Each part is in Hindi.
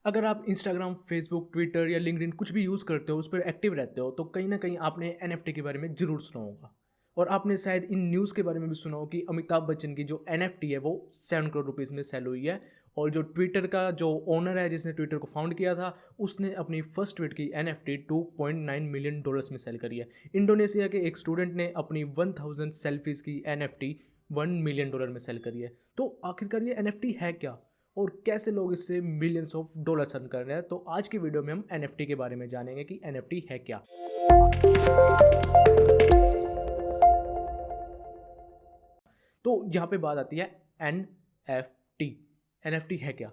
अगर आप इंस्टाग्राम, फेसबुक, ट्विटर या लिंक्डइन कुछ भी यूज़ करते हो, उस पर एक्टिव रहते हो, तो कहीं न कहीं आपने एनएफटी के बारे में ज़रूर सुना होगा। और आपने शायद इन न्यूज़ के बारे में भी सुना हो कि अमिताभ बच्चन की जो एनएफटी है वो 7 करोड़ रुपीज़ में सेल हुई है। और जो ट्विटर का जो ओनर है जिसने ट्विटर को फाउंड किया था, उसने अपनी फर्स्ट ट्वीट की एनएफटी $2.9 मिलियन में सेल करी है। इंडोनेशिया के एक स्टूडेंट ने अपनी 1000 सेल्फीज़ की एनएफटी $1 मिलियन में सेल करी है। तो आखिरकार ये एनएफटी है क्या? और कैसे लोग इससे मिलियंस ऑफ डॉलर्स अर्न कर रहे हैं? तो आज की वीडियो में हम एनएफटी के बारे में जानेंगे कि एनएफटी है क्या। तो यहाँ पे बात आती है एनएफटी। एनएफटी है क्या?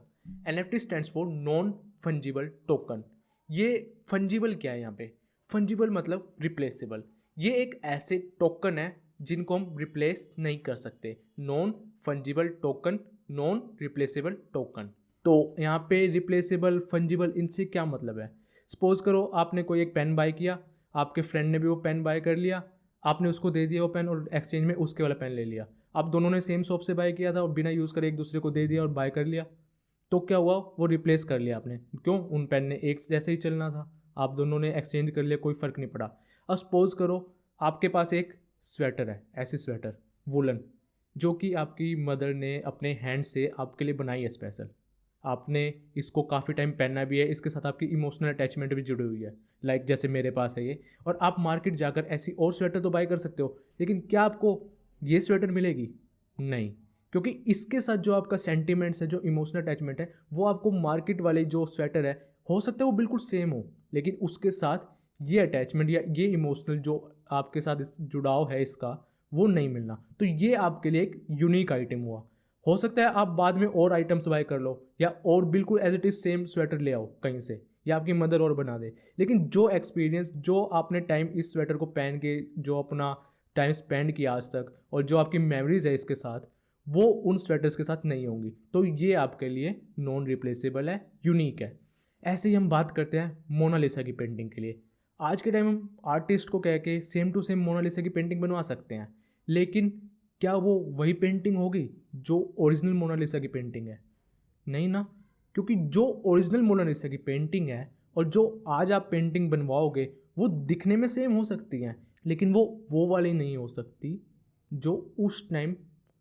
NFT stands for non fungible token. ये फंजिबल क्या है? यहाँ पे फंजिबल मतलब रिप्लेसेबल। ये एक ऐसे टोकन है जिनको हम रिप्लेस नहीं कर सकते। Non fungible token, non replaceable token. तो यहाँ पे रिप्लेसेबल, फंजिबल, इनसे क्या मतलब है? सपोज करो आपने कोई एक पेन बाय किया, आपके फ्रेंड ने भी वो पेन बाय कर लिया, आपने उसको दे दिया वो पेन और एक्सचेंज में उसके वाला पेन ले लिया। आप दोनों ने सेम शॉप से बाय किया था और बिना यूज़ करे एक दूसरे को दे दिया और बाय कर लिया। तो क्या हुआ? वो रिप्लेस कर लिया आपने। क्यों? उन पेन ने एक जैसे ही चलना था, आप दोनों ने एक्सचेंज कर लिया, कोई फ़र्क नहीं पड़ा। अब सपोज करो आपके पास एक स्वेटर है, ऐसी स्वेटर वुलन, जो कि आपकी मदर ने अपने हैंड से आपके लिए बनाई है स्पेशल। आपने इसको काफ़ी टाइम पहनना भी है, इसके साथ आपकी इमोशनल अटैचमेंट भी जुड़ी हुई है। लाइक जैसे मेरे पास है ये। और आप मार्केट जाकर ऐसी और स्वेटर तो बाय कर सकते हो, लेकिन क्या आपको ये स्वेटर मिलेगी? नहीं, क्योंकि इसके साथ जो आपका सेंटिमेंट्स है, जो इमोशनल अटैचमेंट है, वो आपको मार्केट वाली जो स्वेटर है, हो सकता है वो बिल्कुल सेम हो, लेकिन उसके साथ ये अटैचमेंट या ये इमोशनल जो आपके साथ इस जुड़ाव है इसका, वो नहीं मिलना। तो ये आपके लिए एक यूनिक आइटम हुआ। हो सकता है आप बाद में और आइटम्स बाय कर लो या और बिल्कुल as it is same sweater ले आओ कहीं से, या आपकी मदर और बना दे, लेकिन जो एक्सपीरियंस, जो आपने टाइम इस स्वेटर को पहन के जो अपना टाइम स्पेंड किया आज तक, और जो आपकी मेमोरीज है इसके साथ, वो उन स्वेटर्स के साथ नहीं होंगी। तो ये आपके लिए नॉन रिप्लेसेबल है, यूनिक है। ऐसे ही हम बात करते हैं मोनालिसा की पेंटिंग के लिए। आज के टाइम हम आर्टिस्ट को कह के सेम टू सेम मोनालिसा की पेंटिंग बनवा सकते हैं, लेकिन क्या वो वही पेंटिंग होगी जो ओरिजिनल मोनालिसा की पेंटिंग है? नहीं ना, क्योंकि जो ओरिजिनल मोनालिसा की पेंटिंग है और जो आज आप पेंटिंग बनवाओगे, वो दिखने में सेम हो सकती हैं, लेकिन वो वाली नहीं हो सकती जो उस टाइम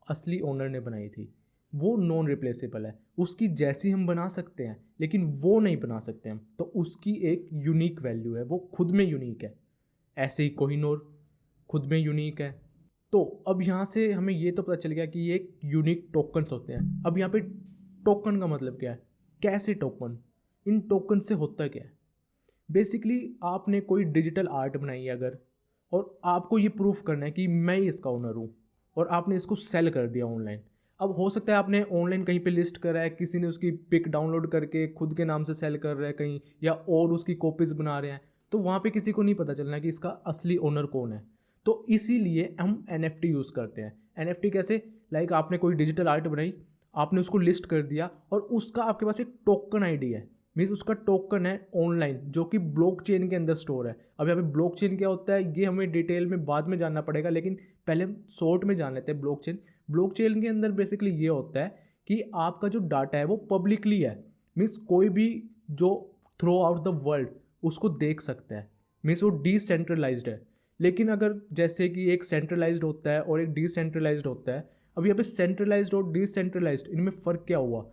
असली ओनर ने बनाई थी। वो नॉन रिप्लेसेबल है। उसकी जैसी हम बना सकते हैं, लेकिन वो नहीं बना सकते हम। तो उसकी एक यूनिक वैल्यू है, वो खुद में यूनिक है। ऐसे ही कोहिनूर खुद में यूनिक है। तो अब यहाँ से हमें ये तो पता चल गया कि ये एक यूनिक टोकन्स होते हैं। अब यहाँ पे टोकन का मतलब क्या है? कैसे टोकन? इन टोकन से होता क्या है? बेसिकली आपने कोई डिजिटल आर्ट बनाई है अगर, और आपको ये प्रूफ करना है कि मैं ही इसका ओनर हूँ, और आपने इसको सेल कर दिया ऑनलाइन। अब हो सकता है आपने ऑनलाइन कहीं पे लिस्ट करा है, किसी ने उसकी पिक डाउनलोड करके खुद के नाम से सेल कर रहा है कहीं, या और उसकी कॉपीज़ बना रहे हैं, तो वहाँ पे किसी को नहीं पता चलना कि इसका असली ओनर कौन है। तो इसीलिए हम एनएफटी यूज़ करते हैं। एनएफटी कैसे? लाइक आपने कोई डिजिटल आर्ट बनाई, आपने उसको लिस्ट कर दिया, और उसका आपके पास एक टोकन आईडी है। मीन्स उसका टोकन है ऑनलाइन, जो कि ब्लॉकचेन के अंदर स्टोर है। अब यहाँ पे ब्लॉकचेन क्या होता है ये हमें डिटेल में बाद में जानना पड़ेगा, लेकिन पहले हम शॉर्ट में जान लेते हैं ब्लॉकचेन। ब्लॉकचेन के अंदर बेसिकली ये होता है कि आपका जो डाटा है वो पब्लिकली है। मीन्स कोई भी जो थ्रू आउट द वर्ल्ड उसको देख सकता है। मीन्स वो डिसेंट्रलाइज्ड है। लेकिन अगर जैसे कि एक सेंट्रलाइज्ड होता है और एक डिसेंट्रलाइज्ड होता है, अब यहाँ पे सेंट्रलाइज्ड और डिसेंट्रलाइज्ड, इनमें फ़र्क क्या हुआ?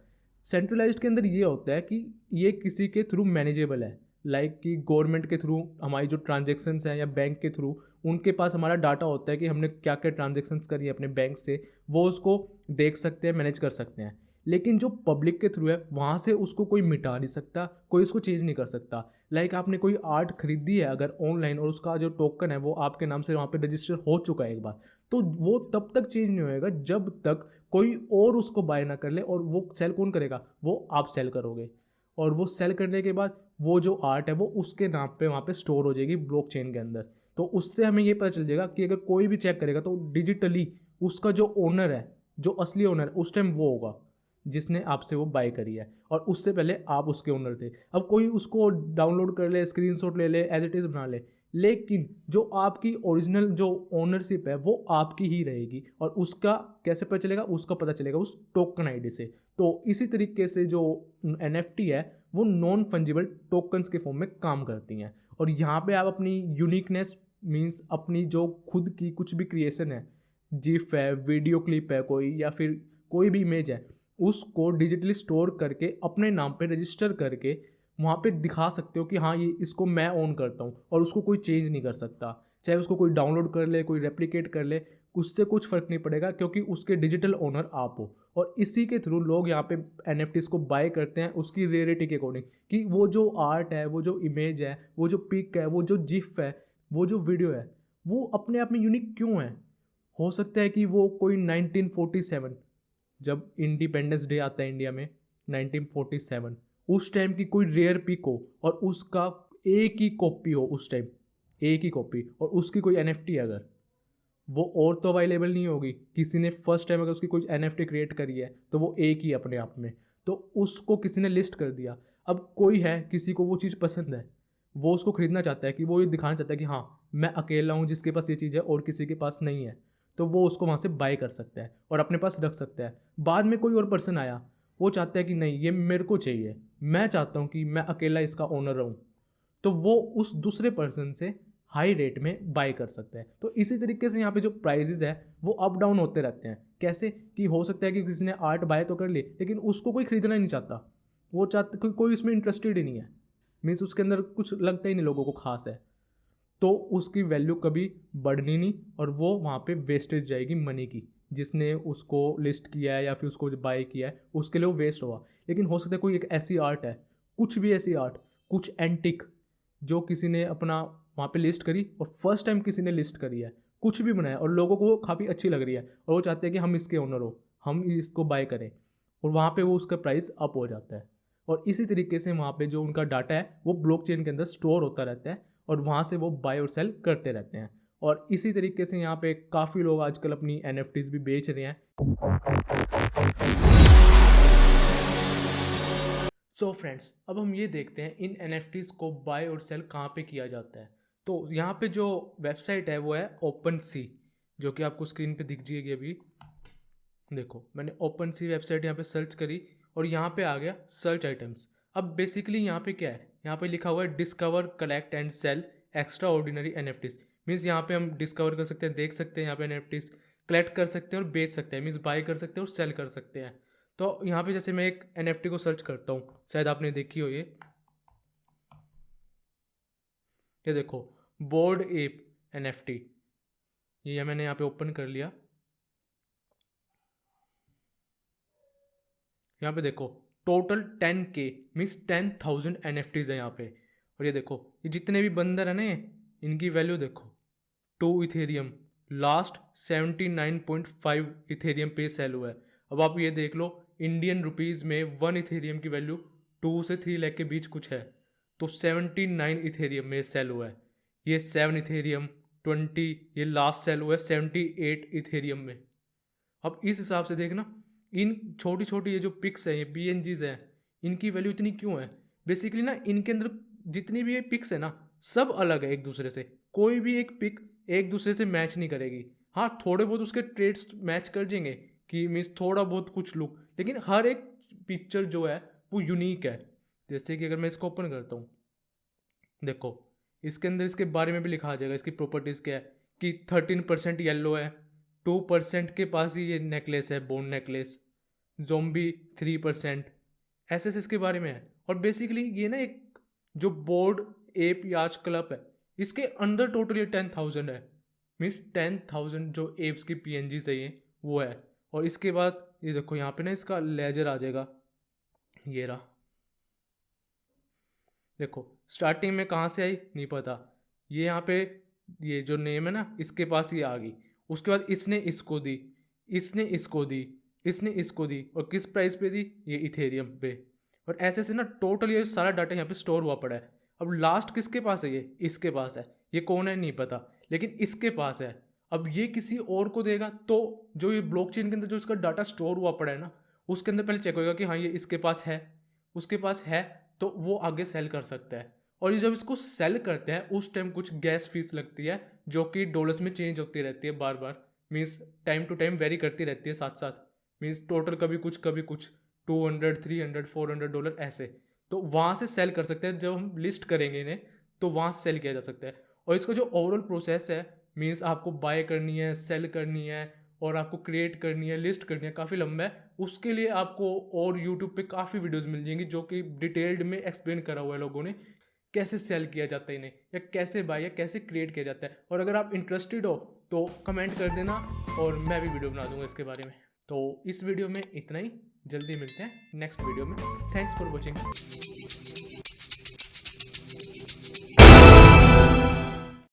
सेंट्रलाइज्ड के अंदर ये होता है कि ये किसी के थ्रू मैनेजेबल है। लाइक कि गवर्नमेंट के थ्रू हमारी जो ट्रांजेक्शन्स हैं, या बैंक के थ्रू उनके पास हमारा डाटा होता है कि हमने क्या क्या ट्रांजेक्शन्स करी है अपने बैंक से, वो उसको देख सकते हैं, मैनेज कर सकते हैं। लेकिन जो पब्लिक के थ्रू है, वहाँ से उसको कोई मिटा नहीं सकता, कोई उसको चेंज नहीं कर सकता। लाइक आपने कोई आर्ट खरीदी है अगर ऑनलाइन, और उसका जो टोकन है वो आपके नाम से वहाँ पे रजिस्टर हो चुका है एक बार, तो वो तब तक चेंज नहीं होएगा जब तक कोई और उसको बाय ना कर ले। और वो सेल कौन करेगा? वो आप सेल करोगे। और वो सेल करने के बाद वो जो आर्ट है वो उसके नाम पे वहाँ पे स्टोर हो जाएगी ब्लॉकचेन के अंदर। तो उससे हमें ये पता चल जाएगा कि अगर कोई भी चेक करेगा तो डिजिटली उसका जो ओनर है, जो असली ओनर है, उस टाइम वो होगा जिसने आपसे वो बाय करी है, और उससे पहले आप उसके ओनर थे। अब कोई उसको डाउनलोड कर ले, स्क्रीनशॉट ले ले, एज इट इज़ बना ले, लेकिन जो आपकी ओरिजिनल जो ओनरशिप है वो आपकी ही रहेगी, और उसका कैसे पता चलेगा, उसका पता चलेगा उस टोकन आईडी से। तो इसी तरीके से जो NFT है वो नॉन फंजिबल टोकन्स के फॉर्म में काम करती हैं, और यहाँ पे आप अपनी यूनिकनेस मींस अपनी जो खुद की कुछ भी क्रिएशन है, जिफ है, वीडियो क्लिप है कोई, या फिर कोई भी इमेज है, उसको डिजिटली स्टोर करके अपने नाम पे रजिस्टर करके वहाँ पे दिखा सकते हो कि हाँ ये इसको मैं ओन करता हूँ, और उसको कोई चेंज नहीं कर सकता। चाहे उसको कोई डाउनलोड कर ले, कोई रेप्लिकेट कर ले, उससे कुछ फ़र्क नहीं पड़ेगा, क्योंकि उसके डिजिटल ओनर आप हो। और इसी के थ्रू लोग यहाँ पे NFTs को बाय करते हैं उसकी रेयरिटी के अकॉर्डिंग, कि वो जो आर्ट है, वो जो इमेज है, वो जो पिक है, वो जो जिफ है, वो जो वीडियो है, वो अपने आप में यूनिक क्यों है। हो सकता है कि वो कोई 1947 जब इंडिपेंडेंस डे आता है इंडिया में 1947, उस टाइम की कोई रेयर पिक हो और उसका एक ही कॉपी हो उस टाइम, एक ही कॉपी, और उसकी कोई NFT अगर वो और तो अवेलेबल नहीं होगी, किसी ने फर्स्ट टाइम अगर उसकी कोई NFT क्रिएट करी है तो वो एक ही अपने आप में, तो उसको किसी ने लिस्ट कर दिया। अब कोई है, किसी को वो चीज़ पसंद है, वो उसको खरीदना चाहता है, कि वो ये दिखाना चाहता है कि हाँ मैं अकेला हूँ जिसके पास ये चीज़ है और किसी के पास नहीं है, तो वो उसको वहाँ से बाय कर सकता है और अपने पास रख सकता है। बाद में कोई और पर्सन आया, वो चाहता है कि नहीं ये मेरे को चाहिए, मैं चाहता हूँ कि मैं अकेला इसका ओनर रहूँ, तो वो उस दूसरे पर्सन से हाई रेट में बाय कर सकते हैं। तो इसी तरीके से यहाँ पे जो प्राइजेज है वो अप डाउन होते रहते हैं। कैसे कि हो सकता है कि किसी ने आर्ट बाय तो कर ली, लेकिन उसको कोई खरीदना ही नहीं चाहता, वो चाहता कोई इसमें इंटरेस्टेड ही नहीं है, मीन्स उसके अंदर कुछ लगता ही नहीं लोगों को खास है, तो उसकी वैल्यू कभी बढ़नी नहीं, और वो वहाँ पे वेस्टेज जाएगी मनी की, जिसने उसको लिस्ट किया है या फिर उसको बाय किया है उसके लिए वो वेस्ट हुआ। लेकिन हो सकता है कोई एक ऐसी आर्ट है, कुछ भी ऐसी आर्ट, कुछ एंटिक, जो किसी ने अपना वहाँ पे लिस्ट करी और फर्स्ट टाइम किसी ने लिस्ट करी है, कुछ भी बनाया और लोगों को वो काफ़ी अच्छी लग रही है और वो चाहते हैं कि हम इसके ओनर हो, हम इसको बाय करें, और वहाँ पे वो उसका प्राइस अप हो जाता है। और इसी तरीके से वहाँ पे जो उनका डाटा है वो ब्लॉकचेन के अंदर स्टोर होता रहता है, और वहाँ से वो बाय और सेल करते रहते हैं। और इसी तरीके से यहाँ पे काफ़ी लोग आजकल अपनी NFTs भी बेच रहे हैं। सो फ्रेंड्स, अब हम ये देखते हैं इन NFTs को बाय और सेल कहाँ पे किया जाता है। तो यहाँ पे जो वेबसाइट है वो है OpenSea, जो कि आपको स्क्रीन पे दिख जाएगी अभी। देखो मैंने OpenSea वेबसाइट यहाँ पे सर्च करी और यहाँ पे आ गया सर्च आइटम्स। अब बेसिकली यहाँ पे क्या है, यहाँ पे लिखा हुआ है discover, collect and sell extraordinary NFTs। Means यहाँ पे हम डिस्कवर कर सकते हैं, देख सकते हैं यहाँ पे NFTs, कलेक्ट कर सकते हैं और बेच सकते हैं, मीन्स बाय कर सकते हैं और सेल कर सकते हैं। तो यहाँ पे जैसे मैं एक NFT को सर्च करता हूँ, शायद आपने देखी हो ये देखो बोर्ड एप NFT, ये मैंने यहाँ पे ओपन कर लिया। यहाँ पे देखो टोटल 10K मीन्स 10,000 NFTs है यहाँ पे। और ये देखो ये जितने भी बंदर है ना, इनकी वैल्यू देखो 2 इथेरियम, लास्ट 79.5 इथेरियम पे सेल हुआ है। अब आप ये देख लो इंडियन रुपीज़ में 1 इथेरियम की वैल्यू 2 से 3 लाख के बीच कुछ है, तो 79 इथेरियम में सेल हुआ है। ये 7 इथेरियम 20, ये लास्ट सेल हुआ है 78 इथेरियम में। अब इस हिसाब से देखना, इन छोटी छोटी ये जो पिक्स हैं, ये PNGs हैं, इनकी वैल्यू इतनी क्यों है। बेसिकली ना इनके अंदर जितनी भी ये पिक्स है ना, सब अलग है एक दूसरे से, कोई भी एक पिक एक दूसरे से मैच नहीं करेगी। हाँ थोड़े बहुत उसके ट्रेड्स मैच कर जाएंगे कि मीन्स थोड़ा बहुत कुछ लुक, लेकिन हर एक पिक्चर जो है वो यूनिक है। जैसे कि अगर मैं इसको ओपन करता हूँ, देखो इसके अंदर इसके बारे में भी लिखा आ जाएगा, इसकी प्रॉपर्टीज़ क्या है कि 13% येलो है, 2% के पास ही ये नेकलेस है, बोन नेकलेस, जोम्बी 3%, ऐसे इसके बारे में है। और बेसिकली ये ना एक जो बोर्ड एप याच क्लब है, इसके अंदर टोटल ये 10,000 है, मीन्स 10,000 जो एप्स की PNGs है ये वो है। और इसके बाद ये देखो यहाँ पे ना इसका लेजर आ जाएगा, ये रहा, देखो स्टार्टिंग में कहाँ से आई नहीं पता, ये यहाँ पे ये जो नेम है ना इसके पास ही आ गई, उसके बाद इसने इसको दी, इसने इसको दी, इसने इसको दी, और किस प्राइस पे दी, ये इथेरियम पे। और ऐसे से ना टोटल ये सारा डाटा यहाँ पे स्टोर हुआ पड़ा है। अब लास्ट किसके पास है, ये इसके पास है, ये कौन है नहीं पता, लेकिन इसके पास है। अब ये किसी और को देगा तो जो ये ब्लॉकचेन के अंदर जो इसका डाटा स्टोर हुआ पड़ा है ना, उसके अंदर पहले चेक होगा कि हाँ ये इसके पास है, उसके पास है तो वो आगे सेल कर सकता है। और ये जब इसको सेल करते हैं उस टाइम कुछ गैस फीस लगती है जो कि डॉलर्स में चेंज होती रहती है बार बार, means time to time vary करती रहती है साथ साथ, मीन्स टोटल कभी कुछ 200 300 400 डॉलर ऐसे। तो वहाँ से सेल कर सकते हैं, जब हम लिस्ट करेंगे इन्हें तो वहाँ से सेल किया जा सकता है। और इसका जो ओवरऑल प्रोसेस है, मीन्स आपको बाय करनी है, सेल करनी है और आपको क्रिएट करनी है, लिस्ट करनी है, काफ़ी लंबा है। उसके लिए आपको और यूट्यूब पे काफ़ी वीडियोस मिल जाएंगी जो कि डिटेल्ड में एक्सप्लेन करा हुआ है लोगों ने, कैसे सेल किया जाता है इन्हें, या कैसे बाय या कैसे क्रिएट किया जाता है। और अगर आप इंटरेस्टेड हो तो कमेंट कर देना और मैं भी वीडियो बना दूंगा इसके बारे में। तो इस वीडियो में इतना ही, जल्दी मिलते हैं नेक्स्ट वीडियो में। Thanks for watching.